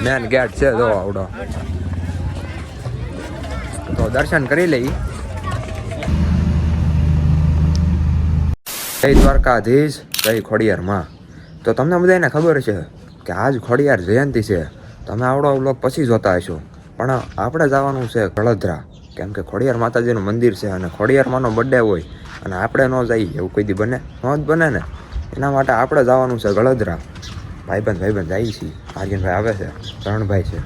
Main gate છે જો આવડો. તો દર્શન કરી લઈ. જય દ્વારકાધીશ, જય ખોડિયાર માં. તો તમને બધાને ખબર છે કે આજ ખોડિયાર જયંતિ છે. તમે આવડો વ્લોગ પછી જોતા હશો, પણ આપણે જવાનું છે ગળધરા. કેમ કે ખોડિયાર માતાજીનું મંદિર છે અને ખોડિયાર માનો બર્થડે હોય અને આપણે ન જઈએ એવું કોઈ દી બને? ન જ બને ને. એના માટે આપણે જવાનું છે ગળધરા. ભાઈબંધ જાય છે. આર્યનભાઈ આવે છે, શરણભાઈ છે.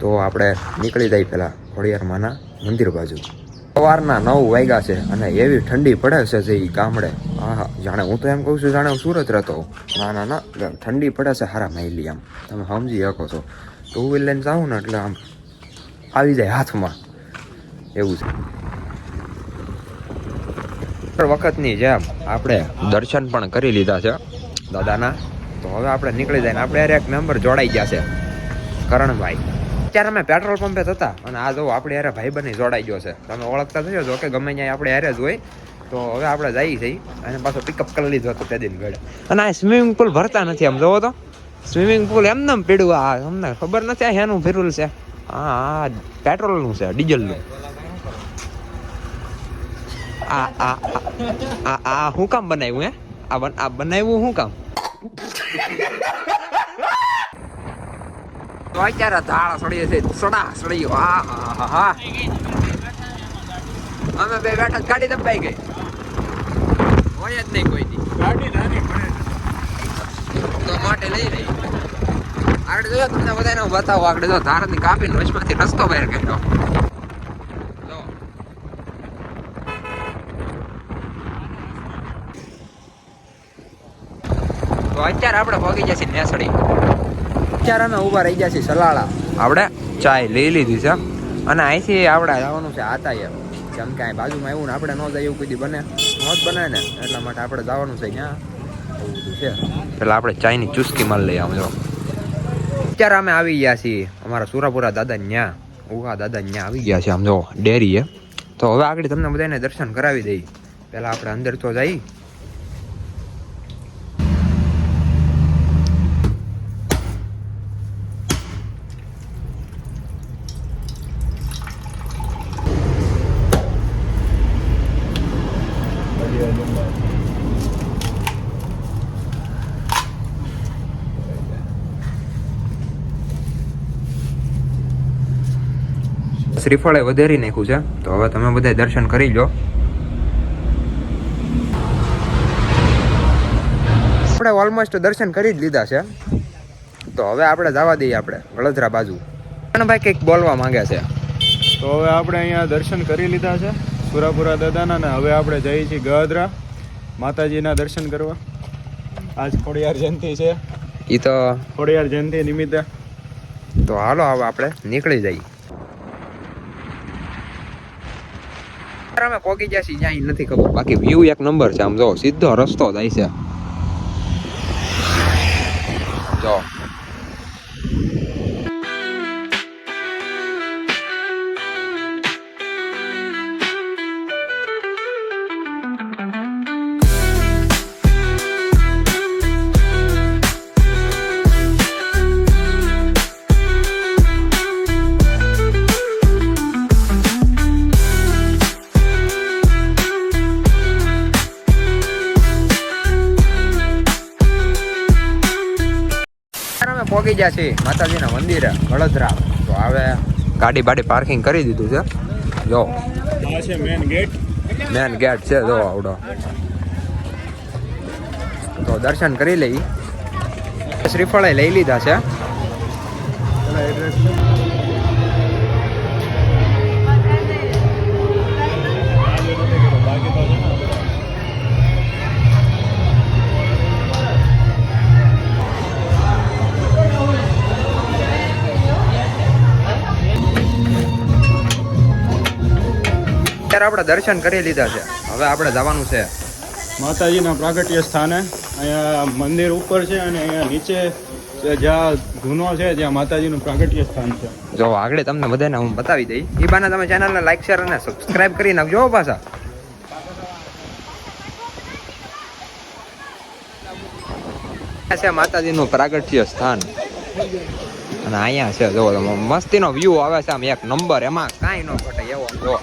તો આપણે નીકળી જાય પહેલાં ખોડિયાર માના મંદિર બાજુ. સવારના 9 વાગ્યા છે અને એવી ઠંડી પડે છે જે ગામડે. હા, જાણે હું તો એમ કહું છું જાણે હું સુરત રહેતો હોઉં. ના, ઠંડી પડે છે હારા માયલી. આમ તમે સમજી શકો છો. ટુ વ્હીલ લઈને જાઉં ને એટલે આમ આવી જાય હાથમાં, એવું છે. વખતની જેમ આપણે દર્શન પણ કરી લીધા છે દાદાના. તો હવે આપણે નીકળી જાય ને આપણે યાર એક મેમ્બર જોડાઈ ગયા છે, કરણભાઈ. અત્યારે અમે પેટ્રોલ પંપે હતા અને આ જો આપણે યાર ભાઈબંધ જોડાઈ ગયો છે. તમે ઓળખતા થયો છો કે ગમે ત્યાં આપણે યારે જ હોય. તો હવે આપણે જઈએ છીએ અને પાછો પિકઅપ કરી લીધો હતો તે દિન ગળે. અને આ સ્વિમિંગ પુલ ભરતા નથી. આમ જોવો તો સ્વિમિંગ પુલ એમને પીડ્યું. આ અમને ખબર નથી આ શેનું ફેરવું છે. હા, પેટ્રોલનું છે, ડીઝલનું. આ શું કામ બનાવ્યું હે? આ બનાવ્યું શું કામ? તો અત્યારે ધાળા સળીએ છે, સળીઓ. હા અમે બે બેઠા ગાડી દબાઈ ગઈ. હોય જ નહીં કોઈ દી ગાડી નાની તો માટે લઈ રહી. આગળ જો તમને બધાને હું બતાવું. આગળ જો ધારની કાપીને વચમાંથી રસ્તો બહાર કાઢ્યો. તો અત્યારે આપણે પહોંચી જશે નેસડી. અત્યારે અમે ઊભા રહી ગયા છીએ સલાળા. આપણે ચાય લઈ લીધી છે અને અહીંથી આપણે જવાનું છે આતાએ. કેમ કે અહીં બાજુમાં એવું ને આપણે ન જાય એવું કોઈ બને ન જ બને ને, એટલા માટે આપણે જવાનું છે ત્યાં. એવું બધું છે. એટલે આપણે ચાયની ચુસ્કી મારી લઈએ. આમ જો અત્યારે અમે આવી ગયા છીએ અમારા સુરાપુરા દાદા ન્યા. ઉગા દાદા ન્યા આવી ગયા છે. આમ જો ડેરીએ. તો હવે આગળ તમને બધાને દર્શન કરાવી દઈ. પહેલાં આપણે અંદર તો જઈ. શ્રીફળે વધારી નાખ્યું છે. તો હવે તમે બધા દર્શન કરી લો. આપણે ઓલમોસ્ટ દર્શન કરી જ લીધા છે. તો હવે આપણે જવા દઈએ આપણે વડોદરા બાજુ. ભાઈ કંઈક બોલવા માંગે છે. તો હવે આપણે અહીંયા દર્શન કરી લીધા છે સુરાપુરા દાદાના ને હવે આપણે જઈએ છીએ ગળધરા માતાજીના દર્શન કરવા. આજ ખોડિયાર જયંતિ છે. એ તો ખોડિયાર જયંતિ નિમિત્તે. તો હાલો હવે આપણે નીકળી જઈએ. અમે પહોંચી ગયા છીએ જ્યાં નથી ખબર. બાકી વ્યૂ એક નંબર છે. આમ જો સીધો રસ્તો જાય છે. જો પહોંચી ગયા છે માતાજીના મંદિરે વડોદરા. તો હવે ગાડી બાડી પાર્કિંગ કરી દીધું છે. જો આ છે મેન ગેટ. મેન ગેટ છે જો આવડો. તો દર્શન કરી લઈ. શ્રીફળે લઈ લીધા છે. અત્યારે આપણે દર્શન કરી લીધા છે. હવે આપણે જવાનું છે માતાજીના પ્રાગટ્ય સ્થાને. અહીંયા મંદિર ઉપર છે અને અહીંયા નીચે જ્યાં ગુનો છે ત્યાં માતાજીનું પ્રાગટ્ય સ્થાન છે. જો આગળ તમને બધાને હું બતાવી દઈ. એ બાને તમે ચેનલને લાઈક શેર અને સબસ્ક્રાઇબ કરી નાખજો પાછા. છે માતાજીનું પ્રાગટ્ય સ્થાન. અને અહીંયા છે જો તમે મસ્તીનો વ્યૂ આવે છે આમ એક નંબર, એમાં કાંઈ ન ઘટે એવો. જો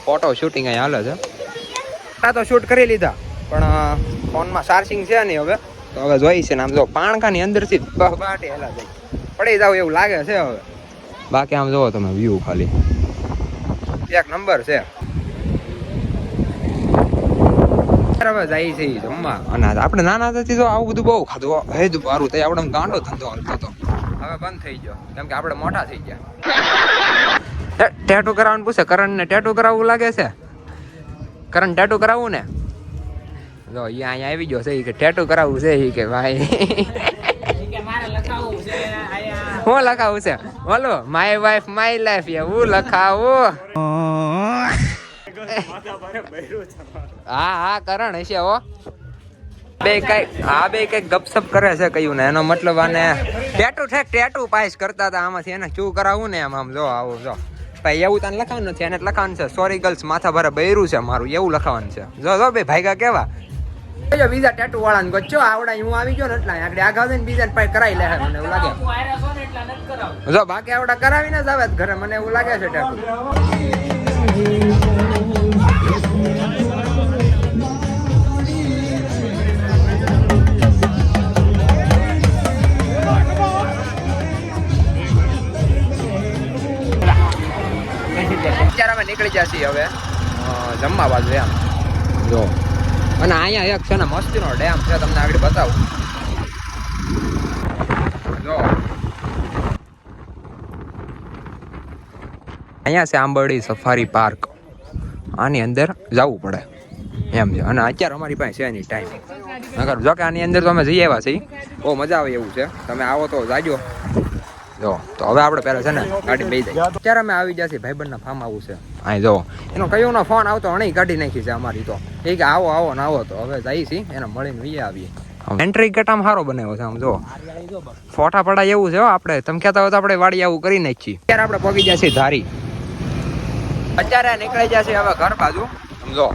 ફોટો શૂટિંગ અહીંયા હાલે છે. આ તો શૂટ કરી લીધા પણ ફોનમાં ચાર્જિંગ છે નહીં હવે, તો હવે જોઈ છે ને આમ જો પાણકાની અંદરથી બહાટી હેલા જાય પડી જાવ એવું લાગે છે હવે. બાકી આમ જોવો તમે વ્યૂ ખાલી એક નંબર છે. હવે જાય છે જમવા. અને આપણે નાના હતા તો આવું બધું બહુ ખાધું, હેદ મારું તો આપણે ગાંડો ધંધો હાલતો હતો. હવે બંધ થઈ ગયો કેમ કે આપણે મોટા થઈ ગયા. ટેટુ કરાવવાનું પૂછે, કરણને ટેટુ કરાવવું લાગે છે? કરણ ટેટુ કરાવવું ને? જો અહીંયા આવી ગયો છે કે ટેટુ કરાવવું છે કે ભાઈ હું લખાવું છે બોલો, માય વાઇફ માય લાઈફ એવું લખાવું. હા હા કરણ હશે હો. બે કઈક ગપસપ કરે છે કયું ને, એનો મતલબ આને ટેટુ પાસ કરતા હતા આમાંથી એને શું કરાવવું ને એમ. આમ જો આવું જો ભાઈ એવું તને લખાવાનું નથી, એને લખાવાનું છે સોરી ગર્લ્સ માથા ભારે બૈરું છે મારું એવું લખાવાનું છે. જો જો બે ભાઈગા કેવા બીજા ટેટુ વાળાને ગચ્ચો આવડા હું આવી ગયો ને એટલે આગળ આગળ ને બીજા પાઈ કરાવી લે મને એવું લાગે. જો બાકી આવડા કરાવીને જ આવે ઘરે મને એવું લાગે છે ટેટુ. અત્યારે અમે નીકળી ગયા છીએ હવે જમવા બાજુ એમ જો. અને અહીંયા એક છે ને મસ્તીનો ડેમ છે, તમને આગળ બતાવું જો. અહીંયા છે આંબરડી સફારી પાર્ક, આની અંદર જવું પડે એમ છે. અને અત્યારે અમારી પાસે છે એની ટાઈમ નગર જો કે આની અંદર તો અમે જઈ આવ્યા છીએ, બહુ મજા આવે એવું છે. તમે આવો તો જાજો જો. તો હવે આપણે પહેલા છે ને ગાડી લઈ જાય. અત્યારે અમે આવી ગયા છીએ ભાઈબંધના ફાર્મ હાઉસ છે અહીં જો. એનો કયોનો ફોન આવતો અણી કાઢી નાખી છે અમારી તો, એ કે આવો આવો ને આવો. તો હવે જઈએ છીએ એને મળીને વી આવીએ. એન્ટ્રી ગેટ આમ સારો બનાવ્યો છે આમ જો, ફોટા પડા એવું છે આપણે. તમે કહેતા હોય તો આપણે વાડી આવું કરી નાખીએ. અત્યારે આપણે પગી ગયા છીએ ધારી. અત્યારે નીકળી ગયા છીએ હવે ઘર બાજુ સમજો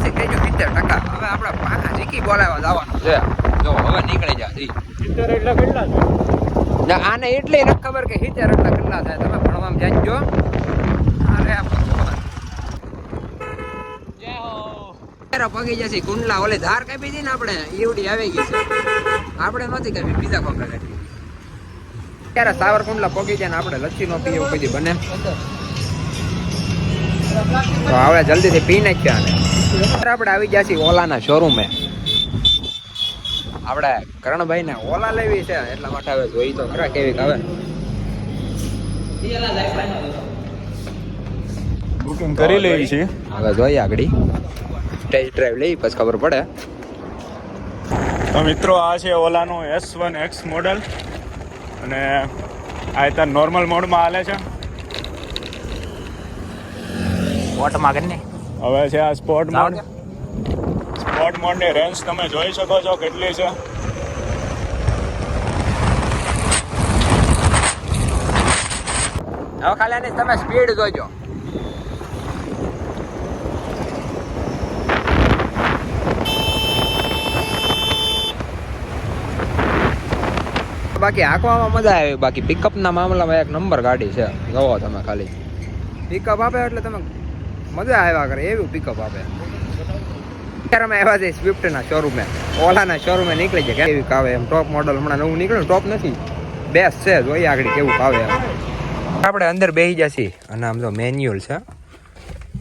70%. હવે આપણે પાકા જીકી બોલાવવા જવાનું છે જો. હવે નીકળી ગયા છીએ. આને એટલી ન ખબર કે 70 એટલા કેટલા થાય, તમે ભણવામાં જાણજો. અરે પગી જશે કુંડલા ઓલે ધાર કાપી હતી ને આપણે એવડી આવી ગઈ છે. આપણે નથી કાપી બીજા કોકરે કાપી. ત્યારે સાવર કુંડલા પગી જાય ને આપણે લચ્છી નો પીએ એવું કદી બને. તો હવે જલ્દીથી પી નાખ્યા ને આપણે આવી ગયા છીએ ઓલાના શોરૂમે. આપણે કરણભાઈ ને ઓલા લેવી છે એટલા માટે હવે જોઈ તો ખરા કેવી આવે. બુકિંગ કરી લેવી છે હવે જોઈએ આગળ ટેસ્ટ ડ્રાઈવ લઈ પછી ખબર પડે. તો મિત્રો આ છે ઓલાનું S1X મોડલ અને આ અત્યારે નોર્મલ મોડમાં હાલે છે. વોટમાં કરીને હવે છે આ સ્પોર્ટ મોડ. સ્પોર્ટ મોડની રેન્જ તમે જોઈ શકો છો કેટલી છે. હવે ખાલી આની તમે સ્પીડ જોજો. બાકી હાંકવામાં મજા આવે. બાકી પિકઅપના મામલામાં એક નંબર ગાડી છે. જોવો તમે ખાલી પિકઅપ આપે એટલે તમે મજા આવ્યા કરે એવું પિકઅપ આપે. અત્યારે અમે આવ્યા છે સ્વિફ્ટના શોરૂમે, ઓલાના શોરૂમે નીકળી છે કેવી કાવે એમ. ટોપ મોડલ હમણાં નવું નીકળ્યું, ટોપ નથી બેસ્ટ છે. જોઈએ આગળ કેવું કાવે એમ. આપણે અંદર બેસી જશે અને આમ જો મેન્યુઅલ છે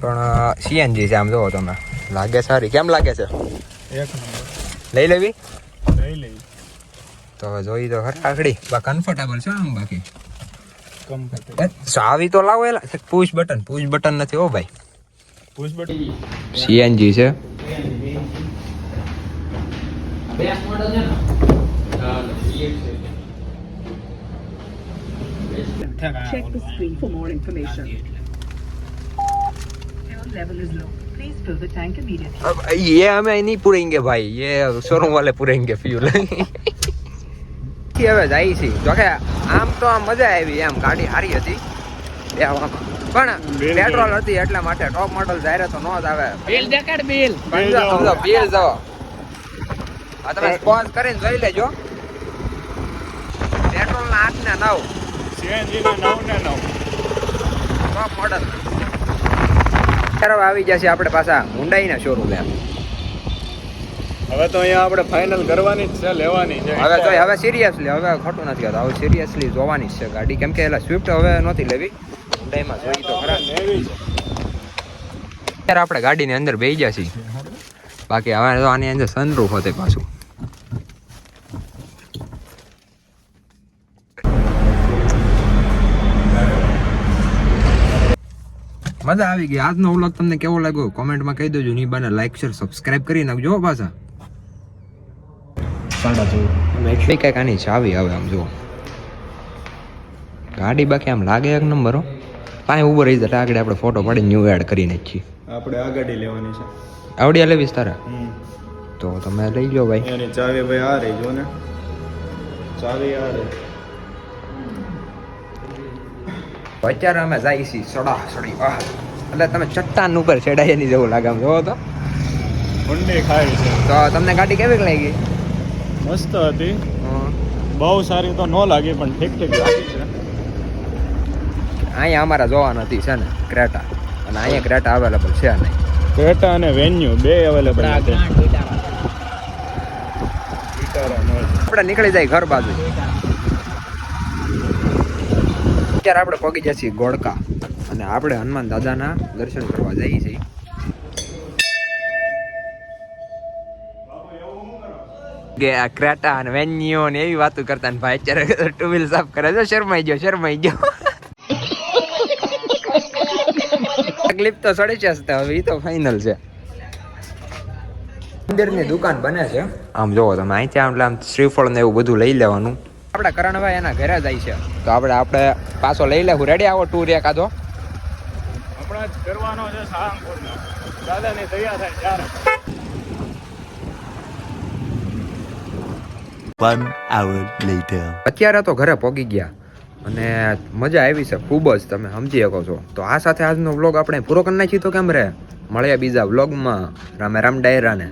પણ સીએનજી છે. આમ જોવો તમે લાગે સારી. કેમ લાગે છે? એક નંબર. લઈ લેવી? લઈ લેવી. તો હવે જોઈ તો ખરા આગળ કમ્ફર્ટેબલ છે આમ. બાકી કમ્ફર્ટેબલ ચાવી તો લાવો એલા. પુશ બટન નથી હો ભાઈ. પુશ બટન સીએનજી છે. બેસ્ટ મોડલ છે ને Check the screen for more information. Fuel level is low. Please fill the tank immediately. अब ये हमें नहीं पूरेंगे भाई, ये शोरूम वाले पूरेंगे फ्यूल. હવે જાય છે જોકે આમ તો આમ મજા આવી એમ. ગાડી સારી હતી પણ પેટ્રોલ હતી એટલા માટે ટોપ મોડલ જાય તો નો જ આવે. બિલ દેખાડ બિલ. સમજો બિલ જો આ તમે સ્પોન્સ કરીને જોઈ લેજો. પેટ્રોલ ના 8 ને 9 સીએનજી ના 9 ને 9 ટોપ મોડલ. આવી જશે આપણે પાછા હુન્ડાઈના શોરૂમ એમ. હવે તો અહીંયા આપણે ફાઇનલ કરવાની જ છે, લેવાની છે. હવે સિરિયસલી હવે ખોટું નથી કહેતો, હવે સિરિયસલી જોવાની જ છે ગાડી, કેમ કે એલા સ્વિફ્ટ હવે નહોતી લેવી, હુન્ડાઈમાં જોઈ તો ખરા. લેવી છે. અત્યારે આપણે ગાડીની અંદર બેસી ગયા છીએ, બાકી હવે તો આની અંદર સનરૂફ હોતે પાછું. મજા આવી ગઈ. આજનો વ્લોગ તમને કેવો લાગ્યો કોમેન્ટમાં કહી દેજો. ની બાને લાઈક શેર સબસ્ક્રાઇબ કરી નાખજો પાછા. કઈક આની ચાવી હવે આમ જો ગાડી બાકી આમ લાગે એક નંબર હો. કાંઈ ઉભો રહી જાય આગળ આપણે ફોટો પાડીને ન્યૂ એડ કરી નાખીએ. આપણે આ ગાડી લેવાની છે. આવડિયા લેવીશ તારા? તો તમે લઈ લો ભાઈ. એની ચાવી ભાઈ આ રહી જો ને, ચાવી આ રહી. અત્યારે અમે જાય છીએ સડા સડી. એટલે તમે ચટ્ટાન ઉપર ચડાય એની જેવું લાગે આમ જોવો તો. ઊંડી ખાઈ છે. તો તમને ગાડી કેવી લાગી? મસ્ત હતી, બહુ સારી તો ન લાગી પણ ઠીક ઠીક લાગી છે. અહીંયા અમારા જોવા નથી છે ને ક્રેટા, અને અહીંયા ક્રેટા અવેલેબલ છે નહીં. ક્રેટા અને વેન્યુ બે અવેલેબલ છે. આપણે નીકળી જાય ઘર બાજુ. અત્યારે આપણે પગી જાય છીએ ગોળકા, અને આપણે હનુમાન દાદાના દર્શન કરવા જઈએ છીએ. કે આ ક્રેટા અને વેન્યુ ને એવી વાતો કરતા ને ભાઈ અત્યારે ટુ વ્હીલ સાફ કરે છે. શરમાઈ ગયો. તકલીફ તો સડી છે હવે, એ તો ફાઇનલ છે. મંદિરની દુકાન બને છે આમ જોવો તમે. અહીંથી આમ શ્રીફળ ને એવું બધું લઈ લેવાનું. આપણે કરણભાઈ એના ઘરે જાય છે, તો આપણે પાછો લઈ લેવું. રેડી આવો ટૂર એકાદો? હમણાં જ કરવાનો છે સાળંગપુરનો. દાદાની તૈયાર થાય ત્યારે. 1 hour later. અત્યારે તો ઘરે પહોંચી ગયા અને મજા આવી છે ખૂબ જ, તમે સમજી શકો છો. તો આ સાથે આજનો વ્લોગ આપણે પૂરો કરી નાખીએ તો કેમ રહે? મળ્યા બીજા વ્લોગમાં. રામે રામ ડાયરાને.